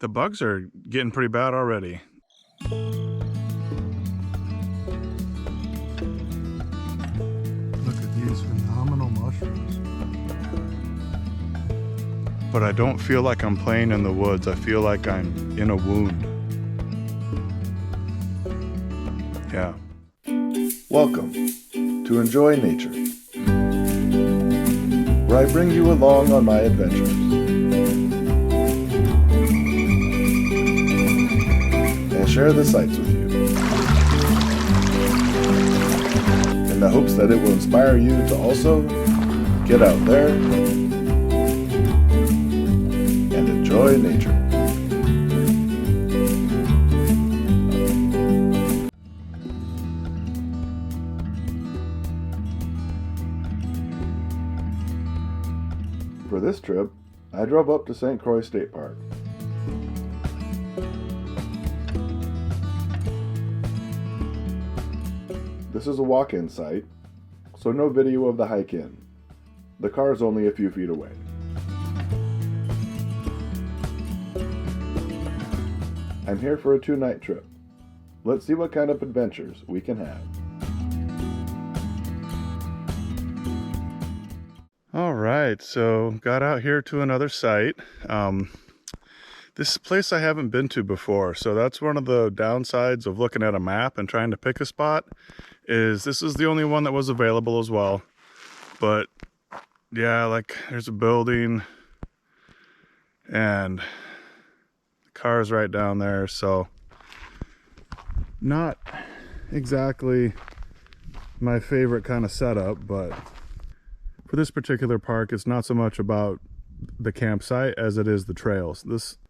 The bugs are getting pretty bad already. Look at these phenomenal mushrooms. But I don't feel like I'm playing in the woods. I feel like I'm in a wound. Yeah. Welcome to Enjoy Nature, where I bring you along on my adventures. And share the sights with you, in the hopes that it will inspire you to also get out there and enjoy nature. For this trip, I drove up to St. Croix State Park. This is a walk-in site, so no video of the hike in. The car is only a few feet away. I'm here for a 2-night trip. Let's see what kind of adventures we can have. All right, so got out here to another site. This place I haven't been to before, so that's one of the downsides of looking at a map and trying to pick a spot, is this is the only one that was available as well. But yeah, like there's a building and the car's right down there, so not exactly my favorite kind of setup, but for this particular park, it's not so much about the campsite as it is the trails.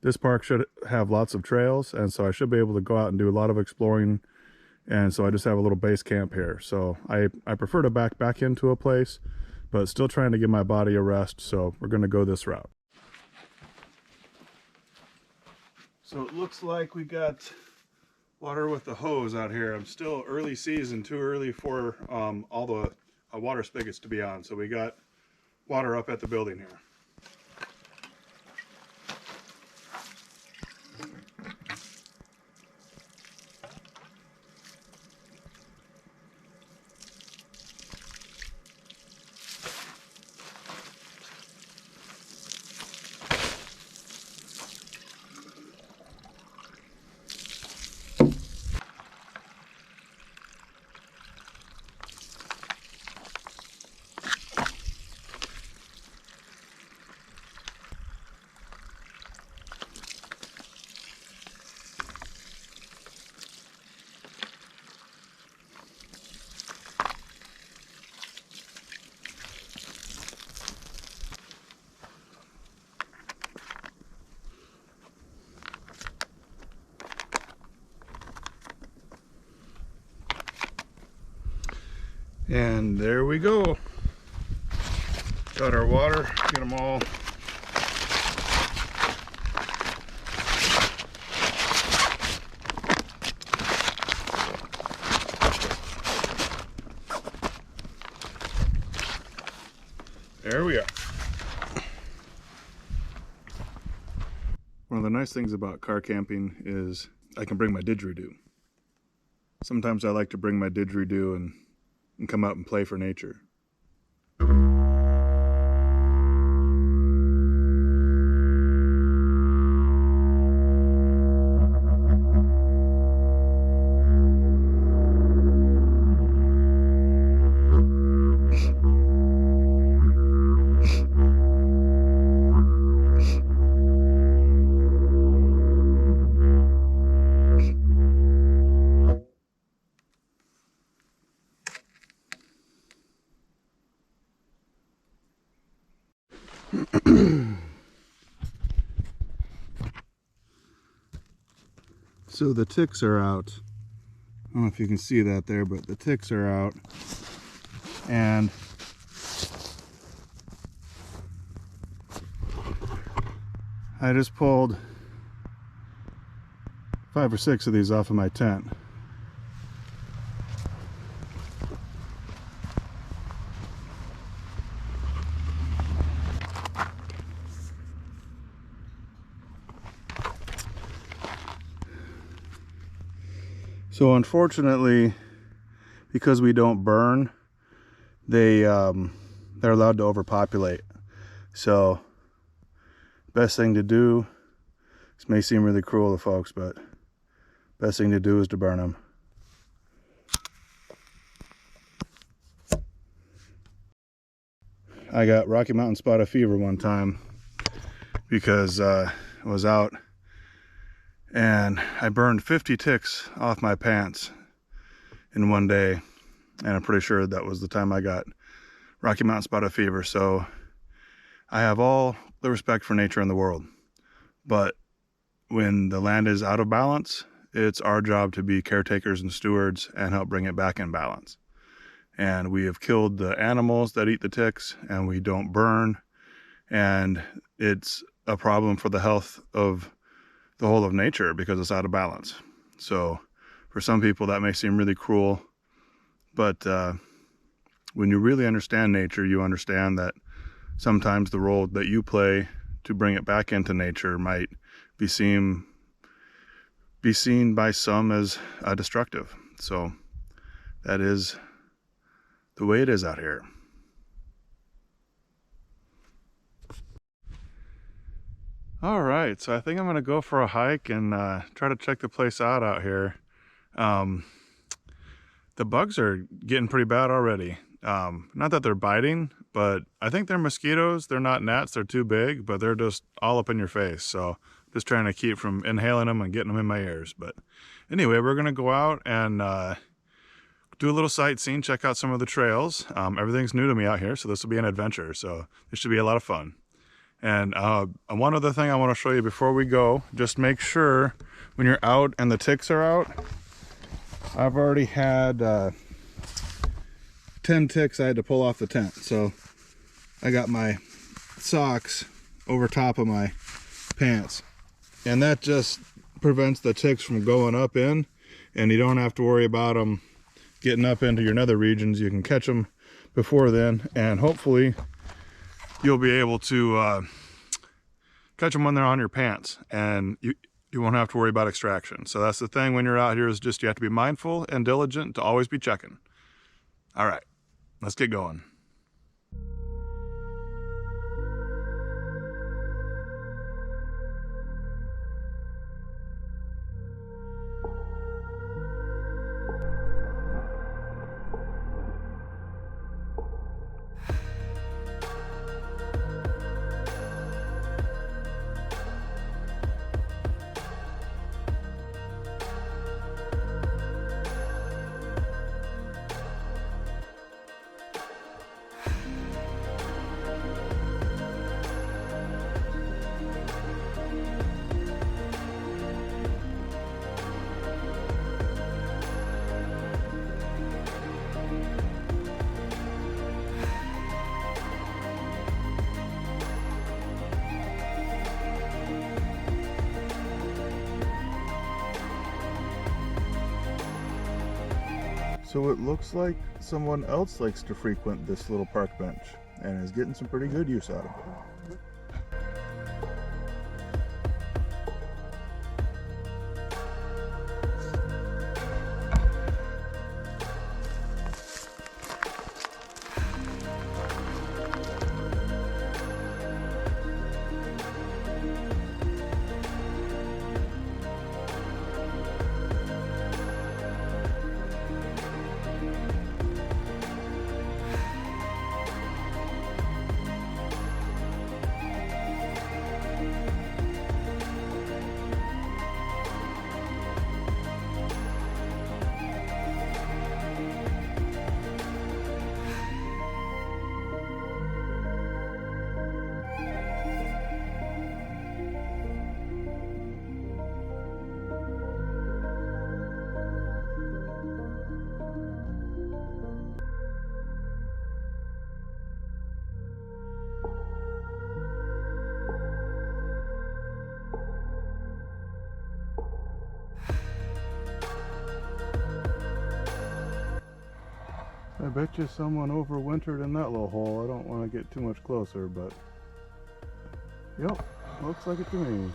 This park should have lots of trails, and so I should be able to go out and do a lot of exploring, and so I just have a little base camp here. So I prefer to back into a place, but still trying to give my body a rest, so we're going to go this route. So it looks like we got water with the hose out here. I'm still early season, too early for all the water spigots to be on, so we got water up at the building here. And there we go. Got our water, get them all. There we are. One of the nice things about car camping is I can bring my didgeridoo. Sometimes I like to bring my didgeridoo and come out and play for nature. So the ticks are out. I don't know if you can see that there, but the ticks are out. And I just pulled 5 or 6 of these off of my tent. So unfortunately, because we don't burn, they're allowed to overpopulate. So best thing to do, this may seem really cruel to folks, but best thing to do is to burn them. I got Rocky Mountain spotted fever one time because I was out and I burned 50 ticks off my pants in one day, and I'm pretty sure that was the time I got Rocky Mountain spotted fever. So I have all the respect for nature in the world, but when the land is out of balance, it's our job to be caretakers and stewards and help bring it back in balance. And we have killed the animals that eat the ticks, and we don't burn, and it's a problem for the health of the whole of nature because it's out of balance. So for some people that may seem really cruel, but when you really understand nature, you understand that sometimes the role that you play to bring it back into nature might be seen by some as destructive. So that is the way it is out here. All right, so I think I'm gonna go for a hike and try to check the place out here. The bugs are getting pretty bad already. Not that they're biting, but I think they're mosquitoes. They're not gnats, they're too big, but they're just all up in your face. So just trying to keep from inhaling them and getting them in my ears. But anyway, we're gonna go out and do a little sightseeing, check out some of the trails. Everything's new to me out here, so this will be an adventure. So this should be a lot of fun. And one other thing I want to show you before we go, just make sure when you're out and the ticks are out, I've already had 10 ticks I had to pull off the tent. So I got my socks over top of my pants, and that just prevents the ticks from going up in, and you don't have to worry about them getting up into your nether regions. You can catch them before then, and hopefully you'll be able to catch them when they're on your pants, and you won't have to worry about extraction. So that's the thing when you're out here, is just you have to be mindful and diligent to always be checking. All right, let's get going. So it looks like someone else likes to frequent this little park bench and is getting some pretty good use out of it. I bet you someone overwintered in that little hole. I don't want to get too much closer, but yep, looks like it to me.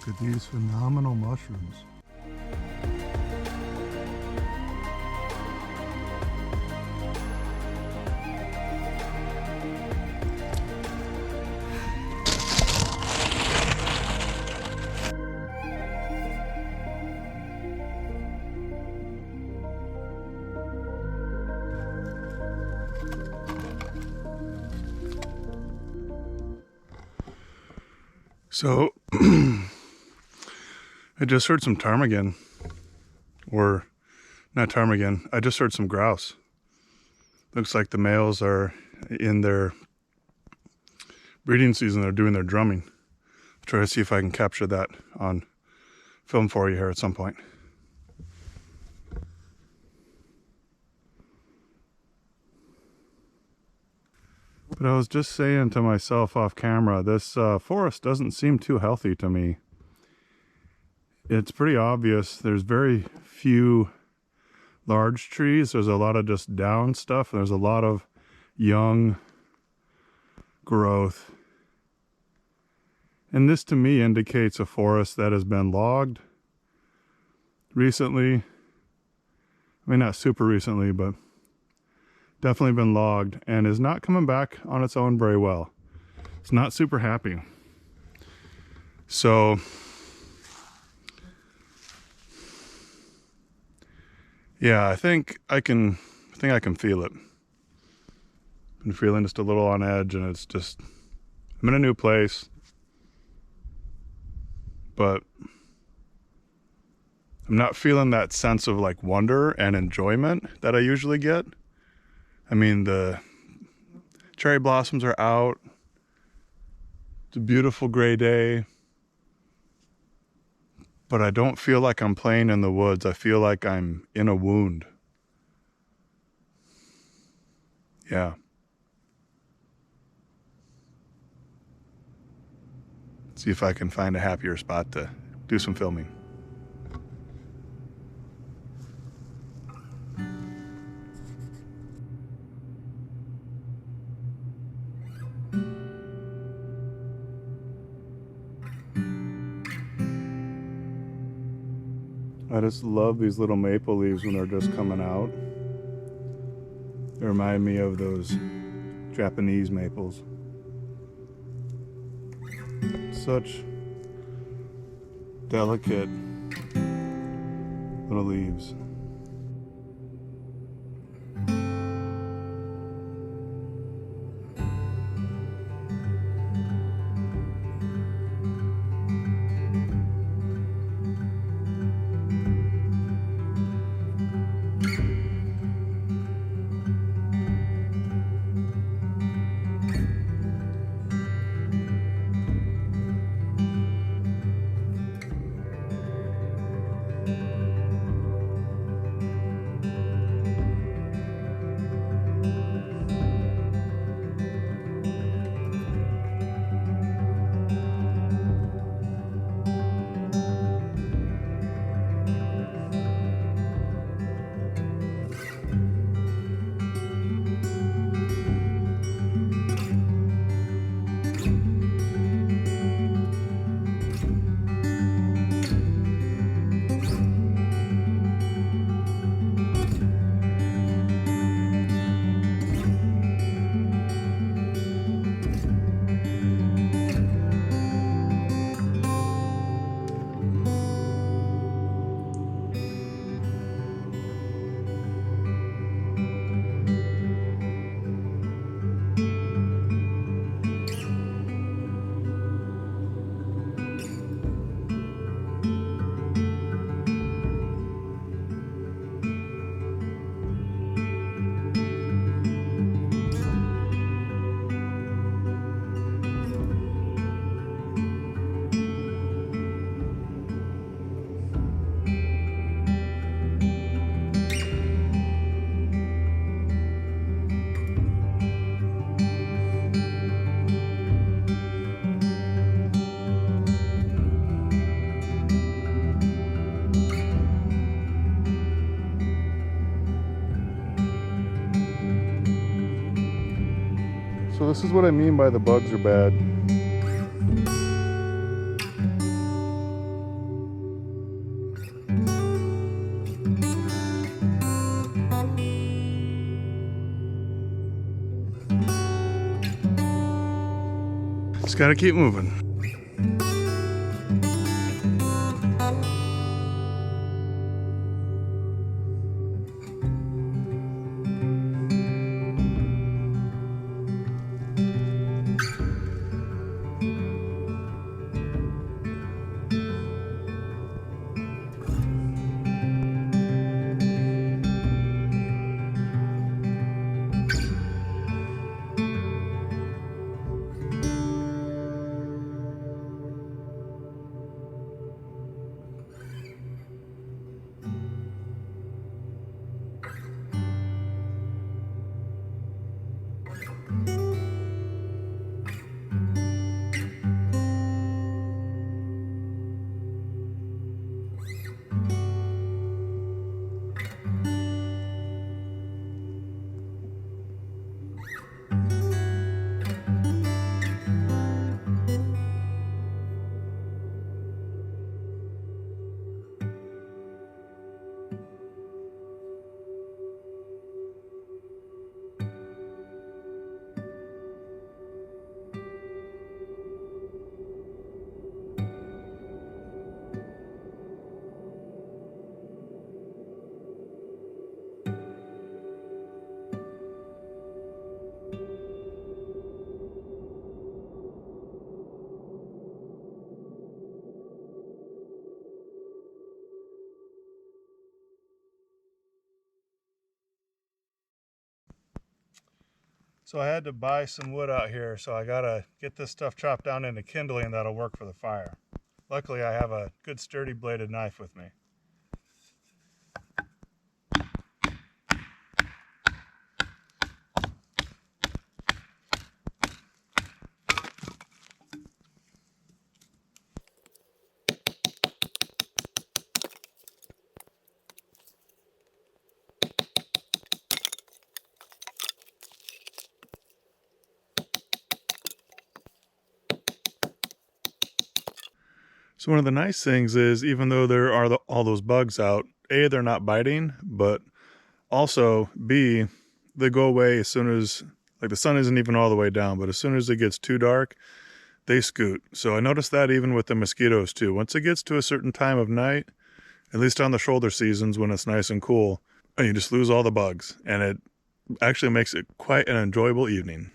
Look at these phenomenal mushrooms. So, I just heard some ptarmigan, or not ptarmigan, I just heard some grouse. Looks like the males are in their breeding season, they're doing their drumming. I'll try to see if I can capture that on film for you here at some point. But I was just saying to myself off camera, this forest doesn't seem too healthy to me. It's pretty obvious there's very few large trees. There's a lot of just down stuff. There's a lot of young growth. And this to me indicates a forest that has been logged recently. I mean, not super recently, but definitely been logged and is not coming back on its own very well. It's not super happy. So yeah, I think I can feel it. Been feeling just a little on edge, and it's just, I'm in a new place, but I'm not feeling that sense of like wonder and enjoyment that I usually get. I mean, the cherry blossoms are out. It's a beautiful gray day. But I don't feel like I'm playing in the woods. I feel like I'm in a wound. Yeah. See if I can find a happier spot to do some filming. I just love these little maple leaves when they're just coming out. They remind me of those Japanese maples. Such delicate little leaves. So this is what I mean by the bugs are bad. Just gotta keep moving. So I had to buy some wood out here, so I gotta get this stuff chopped down into kindling that'll work for the fire. Luckily I have a good sturdy bladed knife with me. So one of the nice things is, even though there are all those bugs out, A, they're not biting, but also B, they go away as soon as, like, the sun isn't even all the way down, but as soon as it gets too dark, they scoot. So I noticed that even with the mosquitoes too. Once it gets to a certain time of night, at least on the shoulder seasons when it's nice and cool, you just lose all the bugs, and it actually makes it quite an enjoyable evening.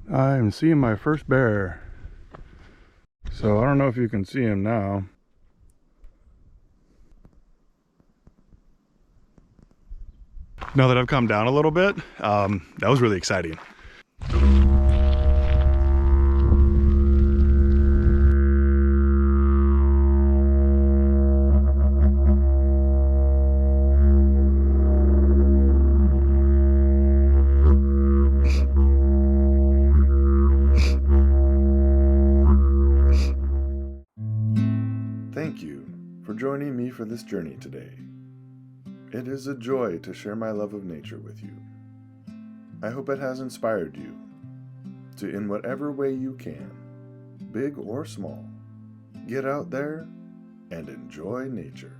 I'm seeing my first bear. So I don't know if you can see him now. Now that I've come down a little bit, that was really exciting. Thank you for joining me for this journey today. It is a joy to share my love of nature with you. I hope it has inspired you to, in whatever way you can, big or small, get out there and enjoy nature.